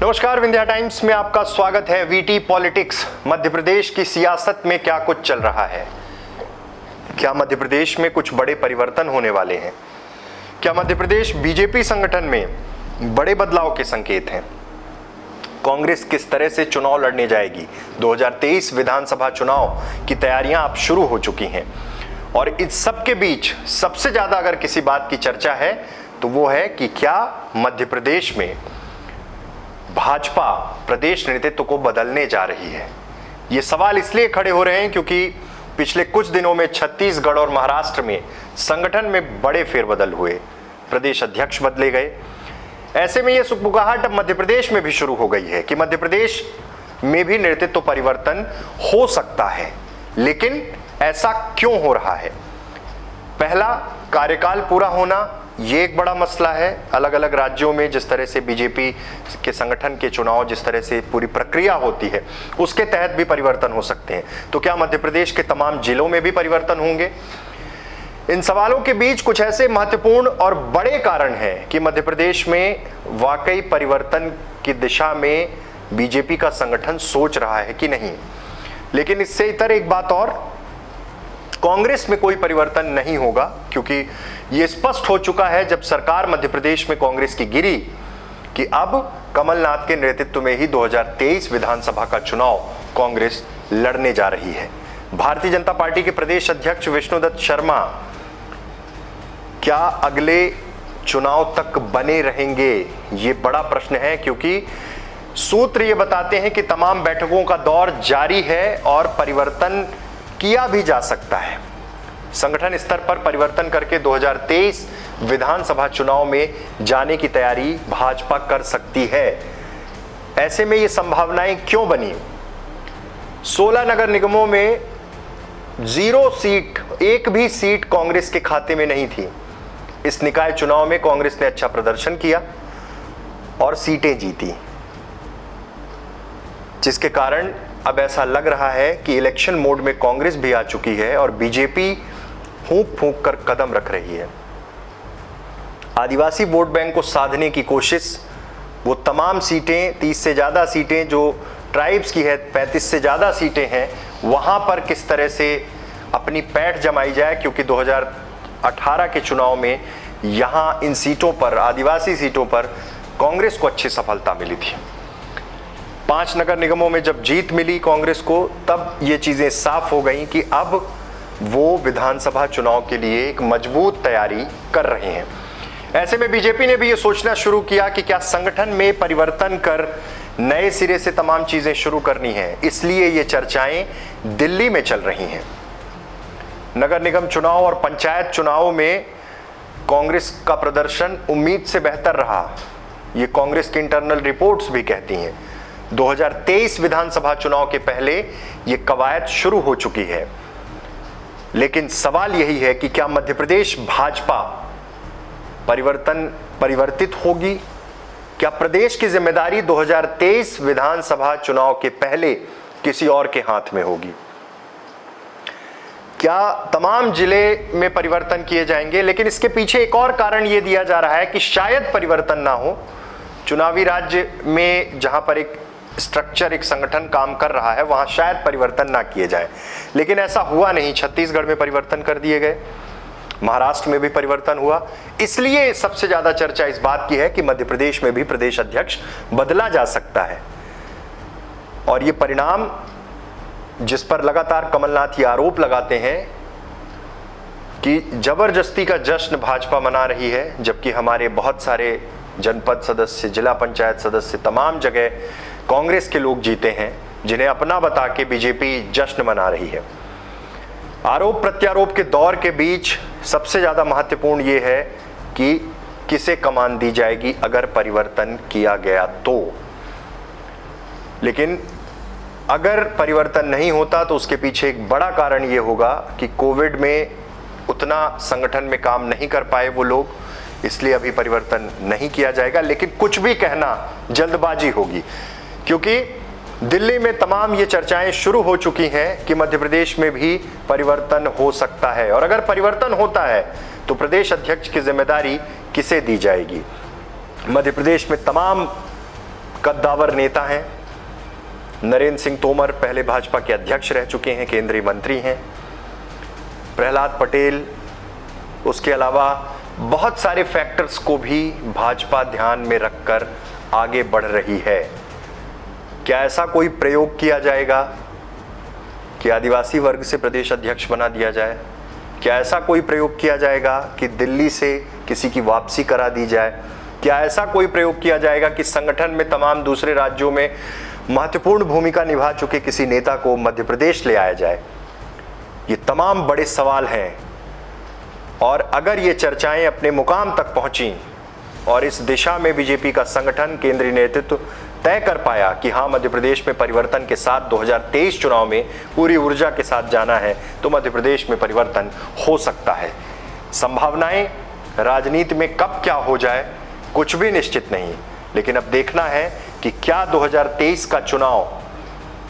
नमस्कार, विंध्या टाइम्स में आपका स्वागत है। VT politics. मध्य प्रदेश की सियासत में क्या कुछ चल रहा है? क्या मध्य प्रदेश में कुछ बड़े परिवर्तन होने वाले हैं? क्या मध्य प्रदेश बीजेपी संगठन में बड़े बदलाव के संकेत हैं? कांग्रेस किस तरह से चुनाव लड़ने जाएगी? 2023 विधानसभा चुनाव की तैयारियां अब शुरू हो चुकी हैं और इस सब के बीच सबसे ज्यादा अगर किसी बात की चर्चा है तो वो है कि क्या मध्य प्रदेश में भाजपा प्रदेश नेतृत्व को बदलने जा रही है। ये सवाल इसलिए खड़े हो रहे हैं क्योंकि पिछले कुछ दिनों में छत्तीसगढ़ और महाराष्ट्र में संगठन में बड़े फेरबदल हुए, प्रदेश अध्यक्ष बदले गए। ऐसे में यह सुगबुगाहट अब मध्य प्रदेश में भी शुरू हो गई है कि मध्य प्रदेश में भी नेतृत्व परिवर्तन हो सकता है। लेकिन ऐसा क्यों हो रहा है? पहला, कार्यकाल पूरा होना, ये एक बड़ा मसला है। अलग अलग राज्यों में जिस तरह से बीजेपी के संगठन के चुनाव, जिस तरह से पूरी प्रक्रिया होती है, उसके तहत भी परिवर्तन हो सकते हैं। तो क्या मध्य प्रदेश के तमाम जिलों में भी परिवर्तन होंगे? इन सवालों के बीच कुछ ऐसे महत्वपूर्ण और बड़े कारण हैं कि मध्य प्रदेश में वाकई परिवर्तन की दिशा में बीजेपी का संगठन सोच रहा है कि नहीं। लेकिन इससे इतर एक बात और, कांग्रेस में कोई परिवर्तन नहीं होगा क्योंकि यह स्पष्ट हो चुका है जब सरकार मध्य प्रदेश में कांग्रेस की गिरी कि अब कमलनाथ के नेतृत्व में ही 2023 विधानसभा का चुनाव कांग्रेस लड़ने जा रही है। भारतीय जनता पार्टी के प्रदेश अध्यक्ष विष्णुदत्त शर्मा क्या अगले चुनाव तक बने रहेंगे? ये बड़ा प्रश्न है क्योंकि सूत्र ये बताते हैं कि तमाम बैठकों का दौर जारी है और परिवर्तन किया भी जा सकता है। संगठन स्तर पर परिवर्तन करके 2023 विधानसभा चुनाव में जाने की तैयारी भाजपा कर सकती है। ऐसे में ये संभावनाएं क्यों बनी? 16 नगर निगमों में 0 सीट, एक भी सीट कांग्रेस के खाते में नहीं थी। इस निकाय चुनाव में कांग्रेस ने अच्छा प्रदर्शन किया और सीटें जीती, जिसके कारण अब ऐसा लग रहा है कि इलेक्शन मोड में कांग्रेस भी आ चुकी है और बीजेपी फूंक फूंक कर कदम रख रही है। आदिवासी वोट बैंक को साधने की कोशिश, वो तमाम सीटें, 30 से ज्यादा सीटें जो ट्राइब्स की है, 35 से ज्यादा सीटें हैं, वहां पर किस तरह से अपनी पैठ जमाई जाए, क्योंकि 2018 के चुनाव में यहां इन सीटों पर, आदिवासी सीटों पर कांग्रेस को अच्छी सफलता मिली थी। 5 नगर निगमों में जब जीत मिली कांग्रेस को, तब ये चीजें साफ हो गई कि अब वो विधानसभा चुनाव के लिए एक मजबूत तैयारी कर रहे हैं। ऐसे में बीजेपी ने भी ये सोचना शुरू किया कि क्या संगठन में परिवर्तन कर नए सिरे से तमाम चीजें शुरू करनी है। इसलिए ये चर्चाएं दिल्ली में चल रही हैं। नगर निगम चुनाव और पंचायत चुनावों में कांग्रेस का प्रदर्शन उम्मीद से बेहतर रहा, ये कांग्रेस की इंटरनल रिपोर्ट्स भी कहती हैं। 2023 विधानसभा चुनाव के पहले ये कवायद शुरू हो चुकी है। लेकिन सवाल यही है कि क्या मध्य प्रदेश भाजपा परिवर्तित होगी? क्या प्रदेश की जिम्मेदारी 2023 विधानसभा चुनाव के पहले किसी और के हाथ में होगी? क्या तमाम जिले में परिवर्तन किए जाएंगे? लेकिन इसके पीछे एक और कारण यह दिया जा रहा है कि शायद परिवर्तन ना हो। चुनावी राज्य में जहां पर एक स्ट्रक्चर, एक संगठन काम कर रहा है, वहां शायद परिवर्तन ना किए जाए। लेकिन ऐसा हुआ नहीं। छत्तीसगढ़ में परिवर्तन कर दिए गए, महाराष्ट्र में भी परिवर्तन हुआ। इसलिए सबसे ज्यादा चर्चा इस बात की है कि मध्य प्रदेश में भी प्रदेश अध्यक्ष बदला जा सकता है। और ये परिणाम, जिस पर लगातार कमलनाथ ये आरोप लगाते हैं कि जबरदस्ती का जश्न भाजपा मना रही है, जबकि हमारे बहुत सारे जनपद सदस्य, जिला पंचायत सदस्य, तमाम जगह कांग्रेस के लोग जीते हैं, जिन्हें अपना बता के बीजेपी जश्न मना रही है। आरोप प्रत्यारोप के दौर के बीच सबसे ज्यादा महत्वपूर्ण यह है कि किसे कमान दी जाएगी अगर परिवर्तन किया गया तो। लेकिन अगर परिवर्तन नहीं होता तो उसके पीछे एक बड़ा कारण यह होगा कि कोविड में उतना संगठन में काम नहीं कर पाए वो लोग, इसलिए अभी परिवर्तन नहीं किया जाएगा। लेकिन कुछ भी कहना जल्दबाजी होगी, क्योंकि दिल्ली में तमाम ये चर्चाएं शुरू हो चुकी हैं कि मध्य प्रदेश में भी परिवर्तन हो सकता है। और अगर परिवर्तन होता है तो प्रदेश अध्यक्ष की जिम्मेदारी किसे दी जाएगी? मध्य प्रदेश में तमाम कद्दावर नेता हैं। नरेंद्र सिंह तोमर पहले भाजपा के अध्यक्ष रह चुके हैं, केंद्रीय मंत्री हैं। प्रहलाद पटेल, उसके अलावा बहुत सारे फैक्टर्स को भी भाजपा ध्यान में रखकर आगे बढ़ रही है। क्या ऐसा कोई प्रयोग किया जाएगा कि आदिवासी वर्ग से प्रदेश अध्यक्ष बना दिया जाए? क्या ऐसा कोई प्रयोग किया जाएगा कि दिल्ली से किसी की वापसी करा दी जाए? क्या ऐसा कोई प्रयोग किया जाएगा कि संगठन में तमाम दूसरे राज्यों में महत्वपूर्ण भूमिका निभा चुके किसी नेता को मध्य प्रदेश ले आया जाए? ये तमाम बड़े सवाल हैं और अगर ये चर्चाएं अपने मुकाम तक पहुंची और इस दिशा में बीजेपी का संगठन, केंद्रीय नेतृत्व तय कर पाया कि हाँ, मध्य प्रदेश में परिवर्तन के साथ 2023 चुनाव में पूरी ऊर्जा के साथ जाना है, तो मध्य प्रदेश में परिवर्तन हो सकता है। संभावनाएं राजनीति में कब क्या हो जाए कुछ भी निश्चित नहीं, लेकिन अब देखना है कि क्या 2023 का चुनाव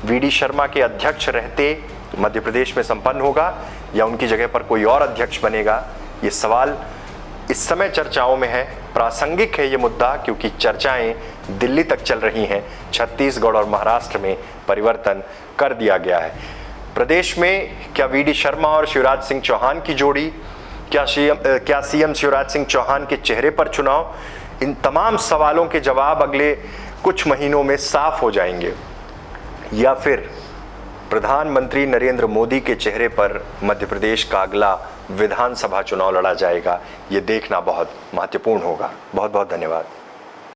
वीडी शर्मा के अध्यक्ष रहते मध्य प्रदेश में संपन्न होगा या उनकी जगह पर कोई और अध्यक्ष बनेगा। ये सवाल इस समय चर्चाओं में है। प्रासंगिक है ये मुद्दा क्योंकि चर्चाएं दिल्ली तक चल रही हैं। छत्तीसगढ़ और महाराष्ट्र में परिवर्तन कर दिया गया है। प्रदेश में क्या वीडी शर्मा और शिवराज सिंह चौहान की जोड़ी, क्या सीएम शिवराज सिंह चौहान के चेहरे पर चुनाव? इन तमाम सवालों के जवाब अगले कुछ महीनों में साफ हो जाएंगे। या फिर प्रधानमंत्री नरेंद्र मोदी के चेहरे पर मध्य प्रदेश का अगला विधानसभा चुनाव लड़ा जाएगा, ये देखना बहुत महत्वपूर्ण होगा। बहुत बहुत धन्यवाद।